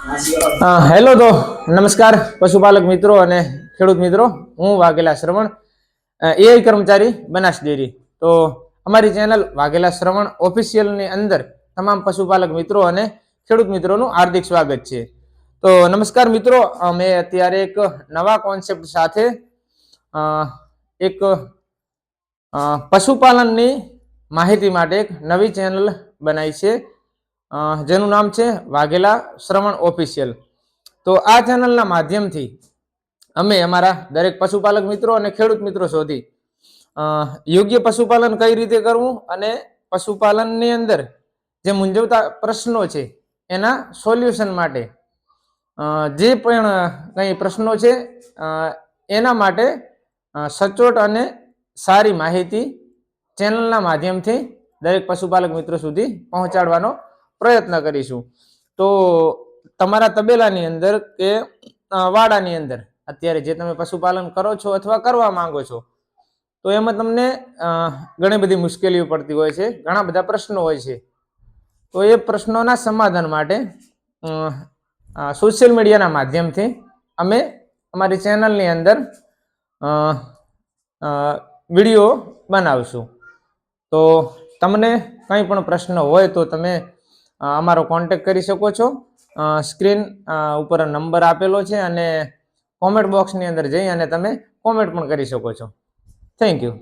Hello તો નમસ્કાર પશુપાલક મિત્રો અને ખેડૂત મિત્રો, હું વાઘેલા શ્રવણ, એઆઈ કર્મચારી બનાસ ડેરી. તો અમારી ચેનલ વાઘેલા શ્રવણ ઓફિશિયલની અંદર તમામ પશુપાલક મિત્રો અને ખેડૂત મિત્રોનું હાર્દિક સ્વાગત છે. તો નમસ્કાર મિત્રો, અમે અત્યારે એક નવા કોન્સેપ્ટ સાથે એક પશુપાલનની માહિતી માટે એક નવી ચેનલ બનાવી છે, જેનું નામ છે વાઘેલા શ્રવણ ઓફિશિયલ. તો આ ચેનલના માધ્યમથી અમે અમારા દરેક પશુપાલક મિત્રો અને ખેડૂત મિત્રો સુધી યોગ્ય પશુપાલન કઈ રીતે કરવું અને પશુપાલનની અંદર જે મૂંઝવતા પ્રશ્નો છે એના સોલ્યુશન માટે જે પણ કંઈ પ્રશ્નો છે એના માટે સચોટ અને સારી માહિતી ચેનલના માધ્યમથી દરેક પશુપાલક મિત્રો સુધી પહોંચાડવાનો પ્રયત્ન કરીશું. તો તમારા તબેલાની અંદર કે વાડાની અંદર અત્યારે જે તમે પશુપાલન કરો છો અથવા કરવા માંગો છો, તો એમાં તમને ઘણી બધી મુશ્કેલીઓ પડતી હોય છે, ઘણા બધા પ્રશ્નો હોય છે. તો એ પ્રશ્નોના સમાધાન માટે સોશિયલ મીડિયાના માધ્યમથી અમે અમારી ચેનલની અંદર વિડીયો બનાવશું. તો તમને કંઈ પણ પ્રશ્ન હોય તો તમે અમારો કોન્ટેક્ટ કરી શકો છો. સ્ક્રીન ઉપર નંબર આપેલો છે અને કોમેન્ટ બોક્સની અંદર જઈ અને તમે કોમેન્ટ પણ કરી શકો છો. Thank you.